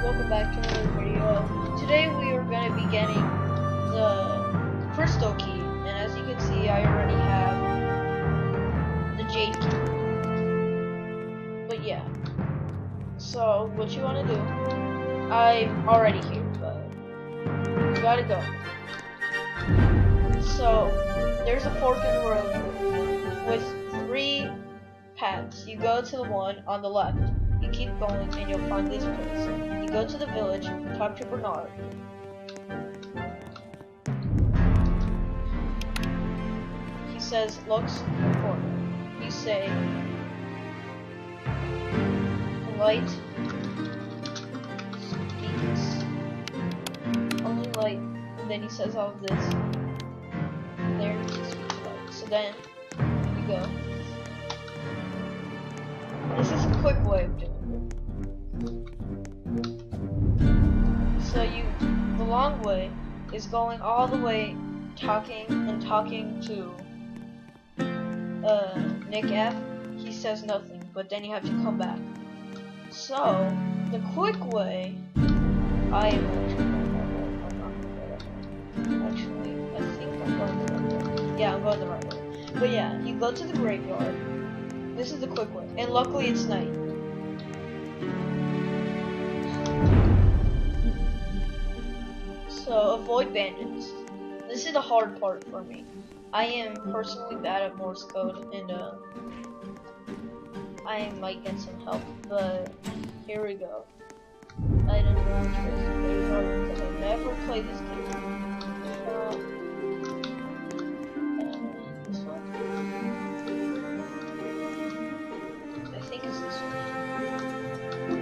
welcome back to another video. Today we are going to be getting the crystal key, and as you can see I already have the jade key. But yeah, so what you want to do, I'm already here, but you gotta go. So there's a fork in the road with 3 paths. You go to the one on the left. You keep going and you'll find this place. You go to the village, talk to Bernard. He says, looks important. You say, light speaks. Only light. And then he says all of this. And there he speaks light. So then, you go. This is a quick way of doing it. So the long way is going all the way, talking to Nick F. He says nothing, but then you have to come back. So the quick way, I think I'm going the right way. Yeah, I'm going the right way. But yeah, you go to the graveyard. This is the quick way, and luckily it's night. So avoid bandits. This is the hard part for me. I am personally bad at Morse code, and I might get some help, but here we go. I don't know which way to go because I never played this game. This one.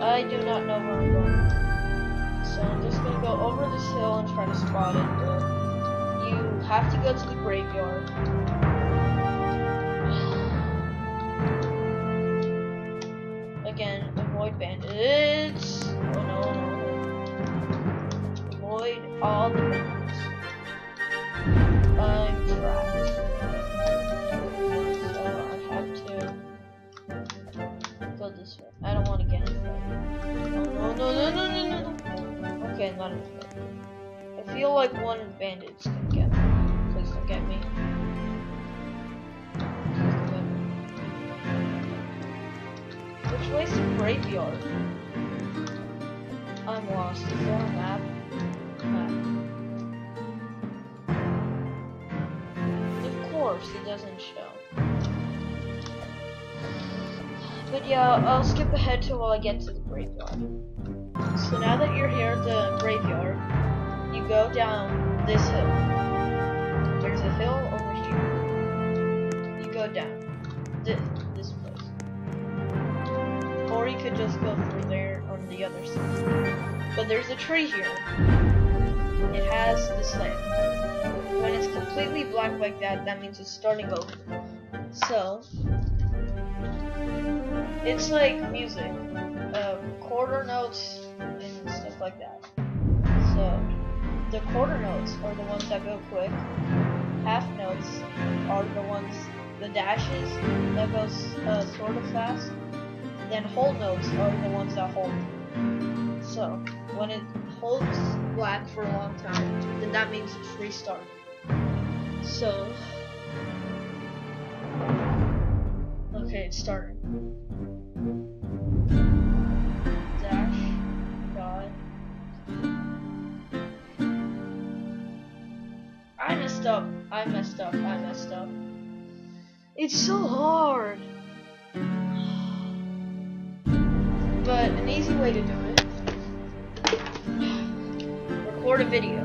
I do not know where I'm going. So I'm just gonna go over this hill and try to spot it. You have to go to the graveyard. Again, avoid bandits. Oh no. Avoid all the bandits. I'm trapped. So I have to go this way. I don't want to get in there. No. Okay, not in there. I feel like one of the bandits can get me. Please don't get me. Which way's the graveyard? I'm lost. Is there a map? Of course, it doesn't show. But yeah, I'll skip ahead to while I get to the graveyard. So now that you're here at the graveyard, you go down this hill. There's a hill over here. You go down this place. Or you could just go through there on the other side. But there's a tree here. It has this lamp. When it's completely black like that, that means it's starting over. So it's like music, quarter notes and stuff like that. So the quarter notes are the ones that go quick. Half notes are the dashes that goes sort of fast. Then whole notes are the ones that hold. So when it holds black for a long time, then that means it's restarting. So okay, it's starting. Dash, dot. I messed up. It's so hard. But an easy way to do it, record a video.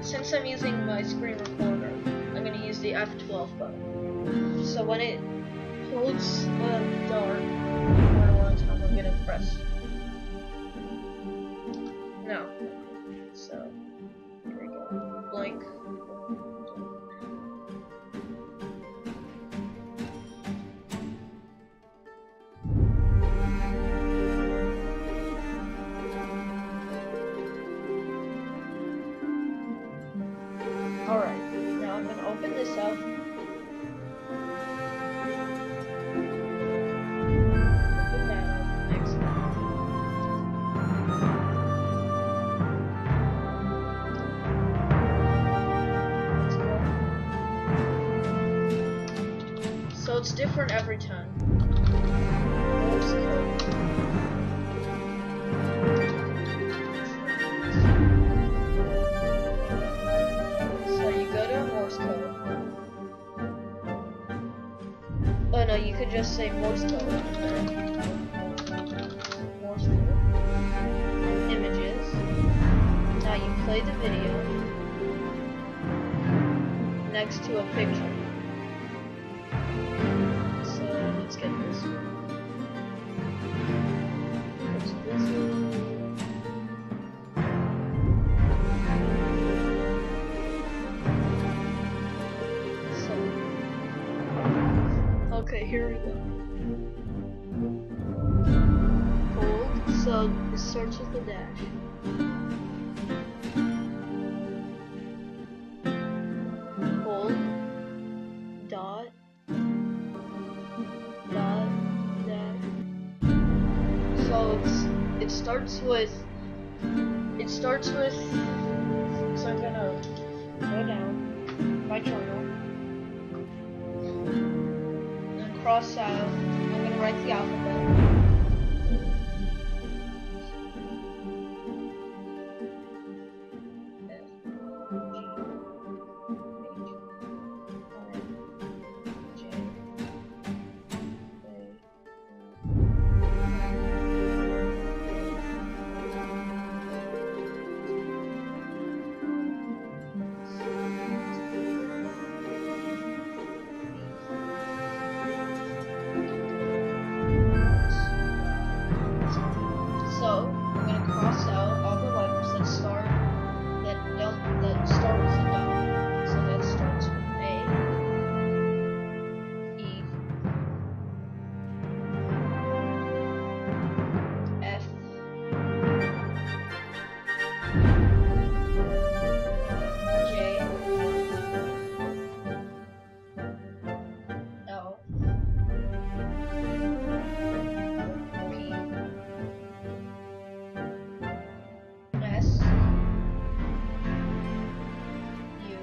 Since I'm using my screen recorder, I'm going to use the F12 button. So when it holds dark for a long time, I'm gonna press. No. So here we go. Blink. Alright, now I'm gonna open this up. Open that up. Next. different every time. Morse code. So you go to Morse code. Oh no, you could just say Morse code. Morse code. Images. Now you play the video next to a picture. So let's get this. What's this? So, okay, here we go. Hold. So it starts with the dash. Hold. Dot. So it starts with so I'm gonna go down my journal and cross out. I'm gonna write the alphabet. So I'm gonna cross out all the letters that start with a dot. So that starts with A, E, F, J, L, P, S, U,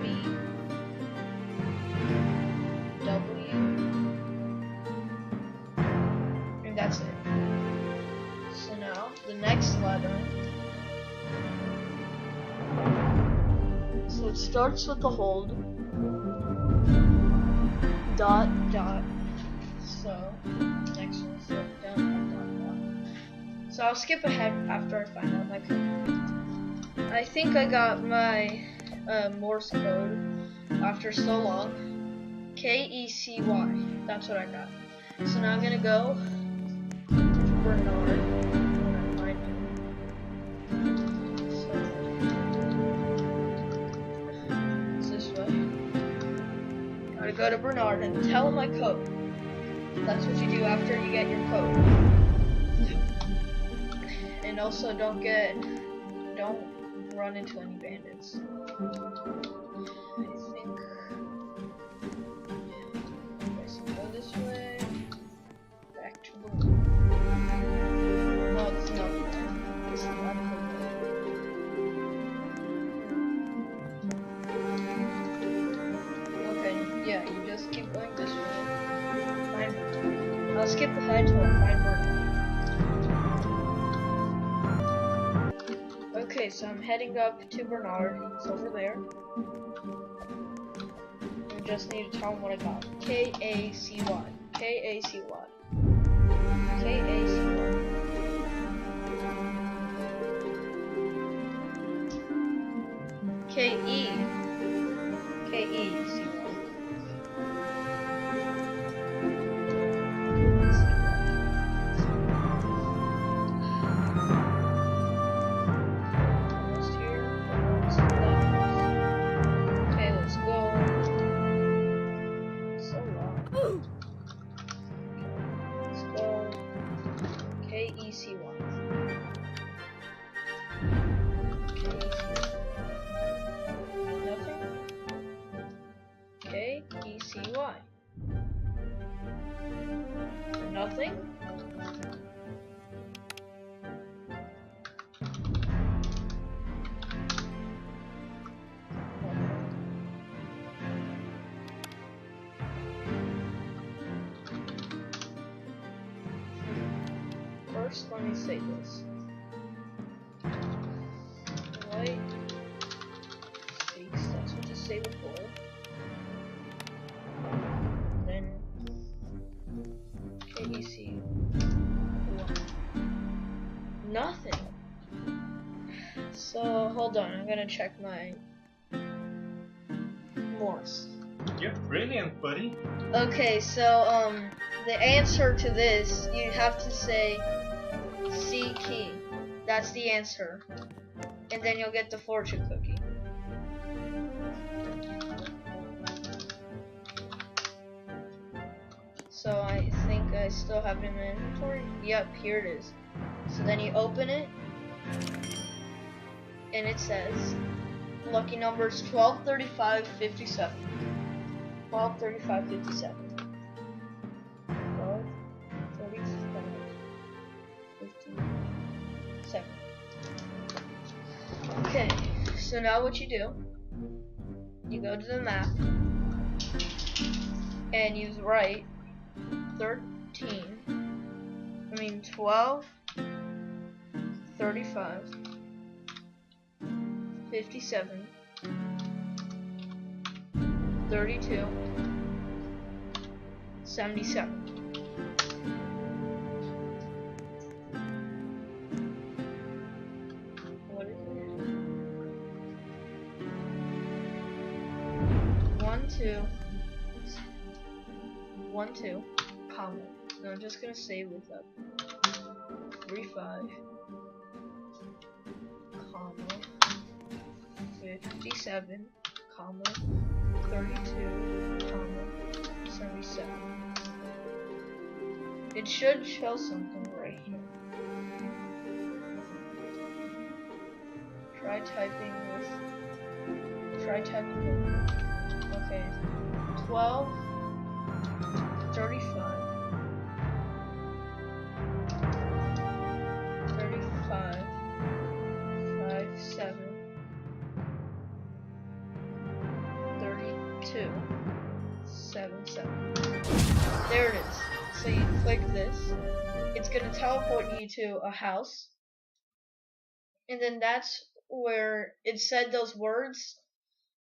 V, W, and that's it. So now the next letter. So it starts with the hold. Dot, dot. So next one's dot, dot, dot, dot. So I'll skip ahead after I find out my code. I think I got my Morse code after so long. K-E-C-Y. That's what I got. So now I'm gonna go to Bernard. When I find him. So it's this way. Gotta go to Bernard and tell him my code. That's what you do after you get your code. And also don't run into any bandits. I think okay, so go this way. Back to Bernard. No, it's not there. It's not there. Okay, yeah, you just keep going this way. Find Bernard. I'll skip ahead till I find Bernard. Okay, so I'm heading up to Bernard. It's over there. I just need to tell him what I got. K-A-C-Y. K-A-C-Y. K-A-C-Y. K-E. K-E-C-Y. K-E-C-Y. Nothing? K-E-C-Y. Nothing? first, let me say this. Right? That's what to say before. Then KEC. Nothing. So hold on, I'm gonna check my Morse. You're brilliant, buddy. Okay, so the answer to this, you have to say C key. That's the answer. And then you'll get the fortune cookie. So I think I still have it in my inventory. Yep, here it is. So then you open it, and it says lucky numbers 12, 35, 57. 12, 35, 57. 12, 35, 57. Okay, so now what you do, you go to the map, and you write 12, 35, 57, 32, 77. What is it? 1, 2, comma. No, I'm just gonna save with that. 35, comma, 57, comma, 32, comma, 77. It should show something right here. Try typing with. Okay. 12, 35, 5, 7, 32, 7, 7. There it is. So you click this. It's gonna teleport you to a house. And then that's where it said those words.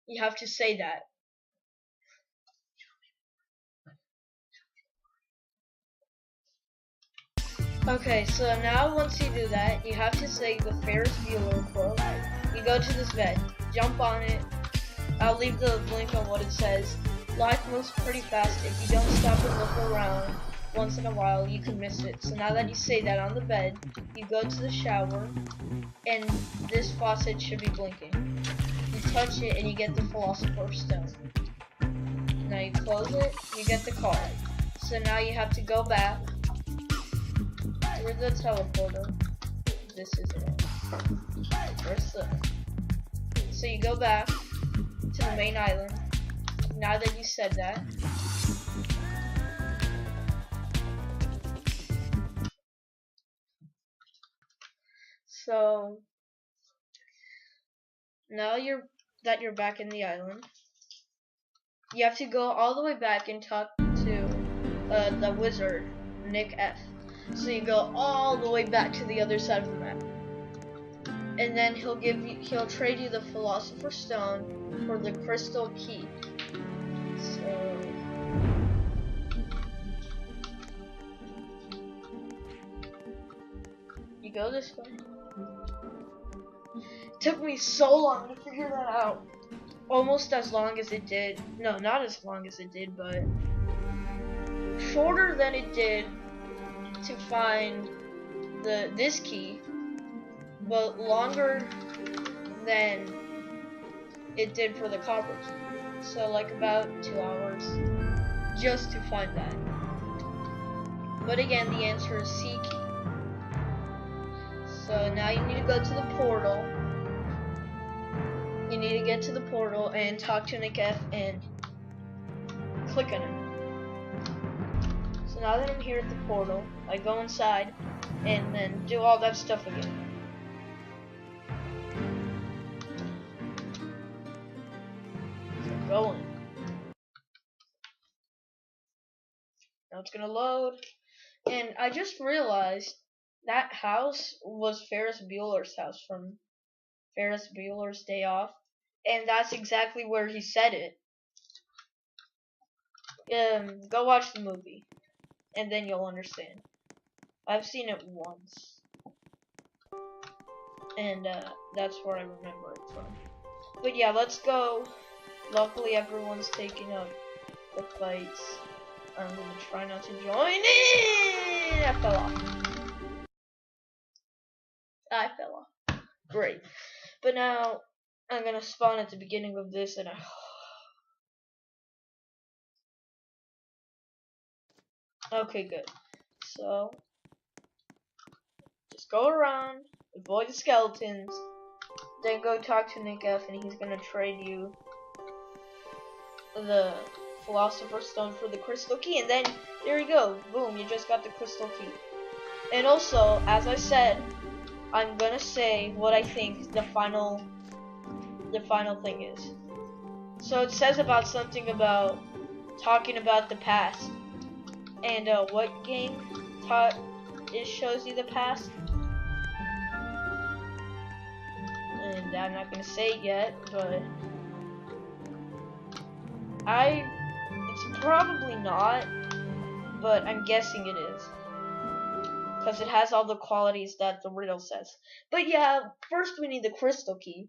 You have to say that. Okay, so now once you do that, you have to say the Ferris Buller quote. You go to this bed, jump on it. I'll leave the link on what it says. Life moves pretty fast. If you don't stop and look around once in a while, you can miss it. So now that you say that on the bed, you go to the shower, and this faucet should be blinking. You touch it, and you get the Philosopher's Stone. Now you close it, you get the card. So now you have to go back through the teleporter. This is it. Where's the? So you go back to the main island. Now that you said that, so now you're back in the island. You have to go all the way back and talk to the wizard, Nick F. So you go all the way back to the other side of the map, and then he'll trade you the Philosopher's Stone for the crystal key. So you go this way. It took me so long to figure that out. Almost as long as it did. No, not as long as it did, but shorter than it did to find this key, but longer than it did for the copper key. So like about 2 hours just to find that. But again, the answer is C key. So now you need to go to the portal. You need to get to the portal and talk to Nick F and click on it. So now that I'm here at the portal, I go inside and then do all that stuff again. So go in. Now it's gonna load, and I just realized That house was Ferris Bueller's house from Ferris Bueller's Day Off, and that's exactly where he said it. Go watch the movie, and then you'll understand. I've seen it once, and that's where I remember it from. But yeah, let's go. Luckily, everyone's taking up the fights. I'm gonna try not to join in. I fell off. Great. But now I'm gonna spawn at the beginning of this, and okay, good. So just go around, avoid the skeletons, then go talk to Nick F, and he's gonna trade you the Philosopher's Stone for the Crystal Key, and then there you go. Boom, you just got the Crystal Key. And also, as I said, I'm gonna say what I think the final thing is. So it says about something about talking about the past. And what game shows you the past? And I'm not gonna say it yet, but it's probably not, but I'm guessing it is, because it has all the qualities that the riddle says. But yeah, first we need the Crystal Key,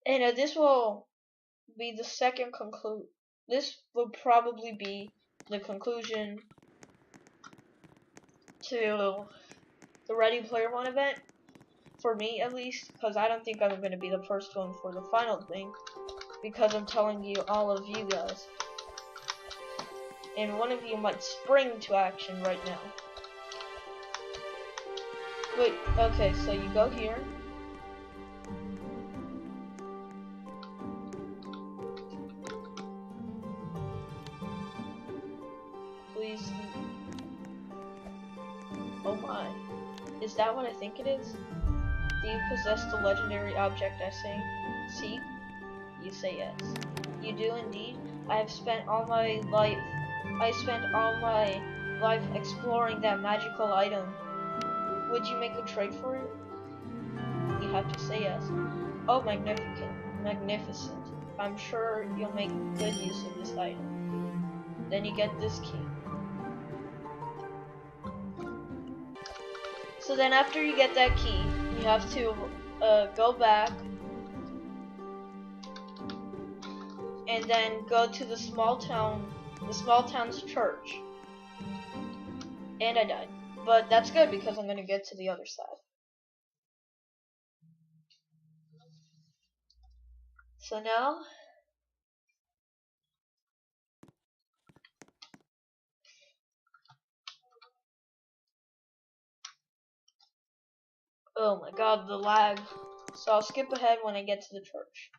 and this will be the second This will probably be the conclusion to the Ready Player One event, for me at least, because I don't think I'm going to be the first one for the final thing, because I'm telling you, all of you guys, and one of you might spring to action right now. Wait, okay, so you go here. Please. Oh my. Is that what I think it is? Do you possess the legendary object I seek? You say yes. You do indeed. I spent all my life exploring that magical item. Would you make a trade for it? You have to say yes. Oh, magnificent. I'm sure you'll make good use of this item. Then you get this key. So then after you get that key, you have to go back and then go to the small town's church. And I died. But that's good because I'm gonna get to the other side. So now oh my god, the lag. So I'll skip ahead when I get to the church.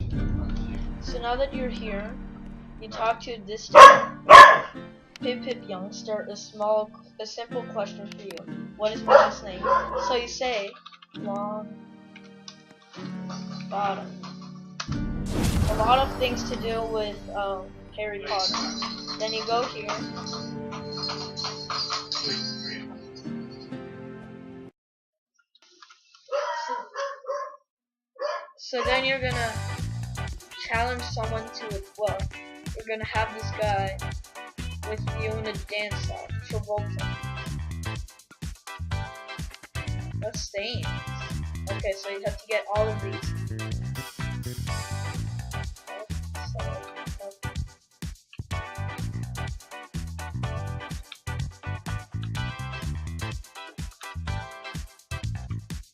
So now that you're here, you talk to this Pip youngster. A simple question for you. What is my last name? So you say Long Bottom. A lot of things to do with Harry Potter. Then you go here. So then you're gonna challenge someone to it. Well, you're gonna have this guy with you in a dance off, Travolta. Let's stay in. Okay, so you have to get all of these.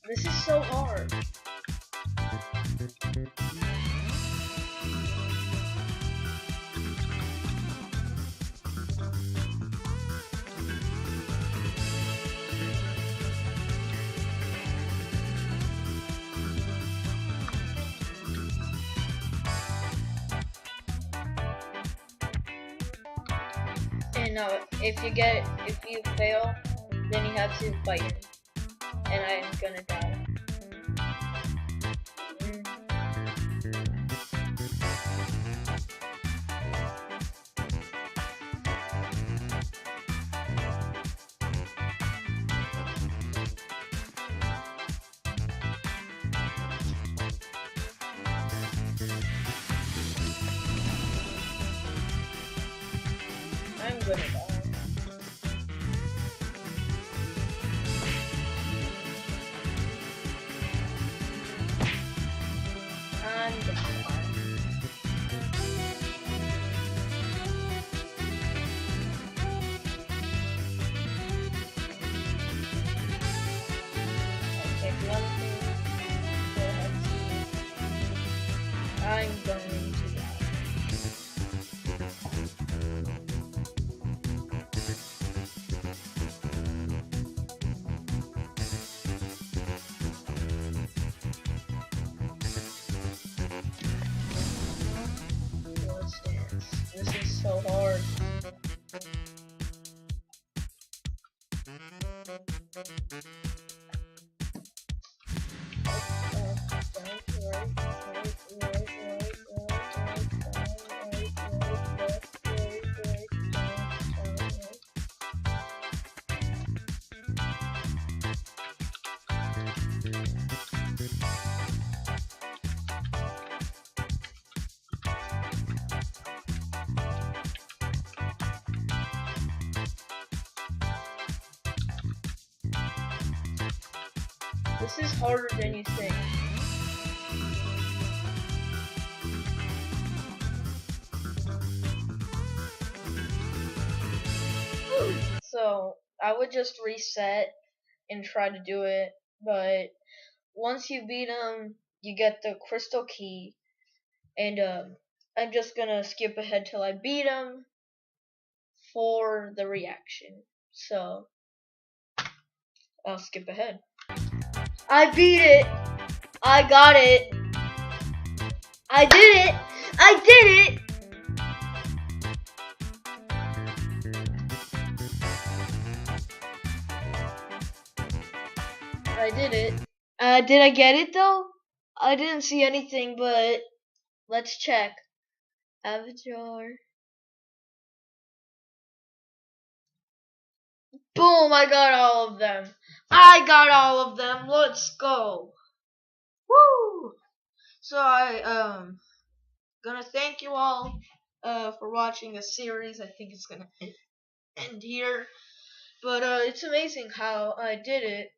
This is so hard. And if you fail, then you have to fight him. And I'm gonna die. gonna die. I'm gonna die. Okay, one thing. Go ahead. I'm going to die. Let's dance. This is so hard. This is harder than you think. So I would just reset and try to do it, but once you beat him, you get the crystal key, and I'm just gonna skip ahead till I beat him for the reaction. So I'll skip ahead. I beat it. I got it. I did it. I did it. I did it. Did I get it though? I didn't see anything, but let's check. Avatar. Boom, I got all of them. I got all of them. Let's go. Woo! So I gonna thank you all for watching the series. I think it's gonna end here. But it's amazing how I did it.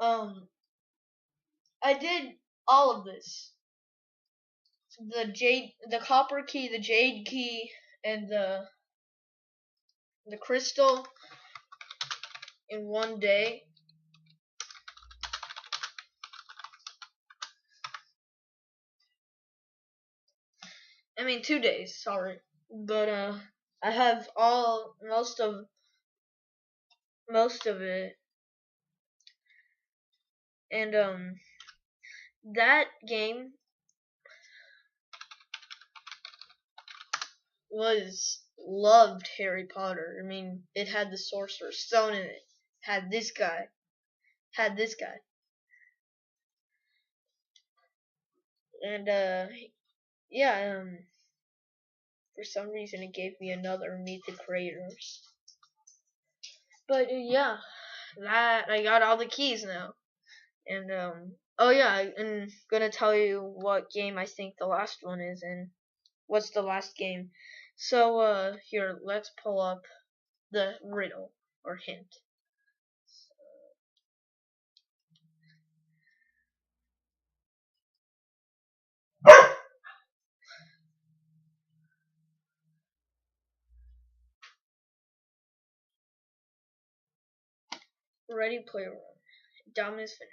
I did all of this. The copper key, the jade key, and the crystal in one day. I mean 2 days, sorry. But I have most of it. And that game was loved Harry Potter. I mean, it had the Sorcerer's Stone in it. Had this guy. And yeah, for some reason it gave me another Meet the Creators. But yeah, that I got all the keys now. And oh yeah, I'm gonna tell you what game I think the last one is and what's the last game. So here, let's pull up the riddle or hint. Ready Player One. Dominus Infinity.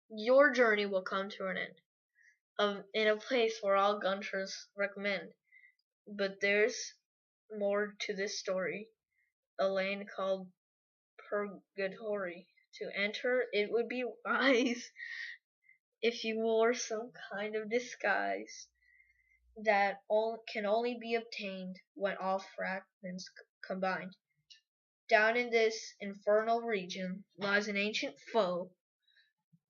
Your journey will come to an end. In a place where all Gunters recommend. But there's more to this story. A lane called Purgatory. To enter, it would be wise if you wore some kind of disguise that can only be obtained when all fragments combine. Down in this infernal region lies an ancient foe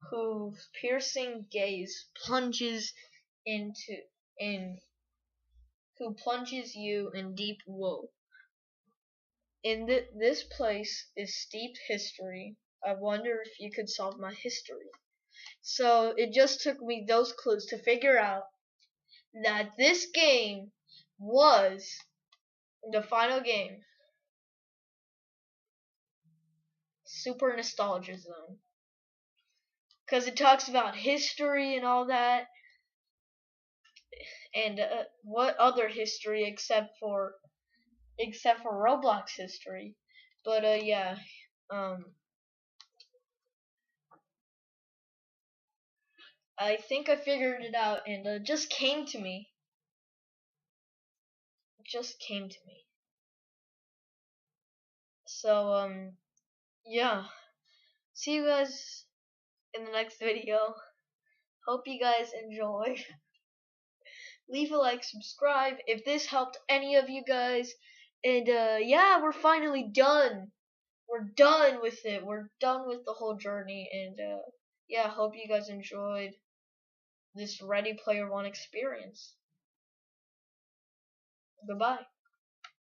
whose piercing gaze plunges who plunges you in deep woe. This place is steeped history. I wonder if you could solve my history. So it just took me those clues to figure out that this game was The final game. Super nostalgia zone. Because it talks about history and all that. And what other history except for Roblox history. But yeah. I think I figured it out, and it just came to me. It just came to me. So, yeah. See you guys in the next video. Hope you guys enjoy. Leave a like, subscribe if this helped any of you guys. And yeah, we're finally done. We're done with it. We're done with the whole journey. And yeah, hope you guys enjoyed this Ready Player One experience. Goodbye.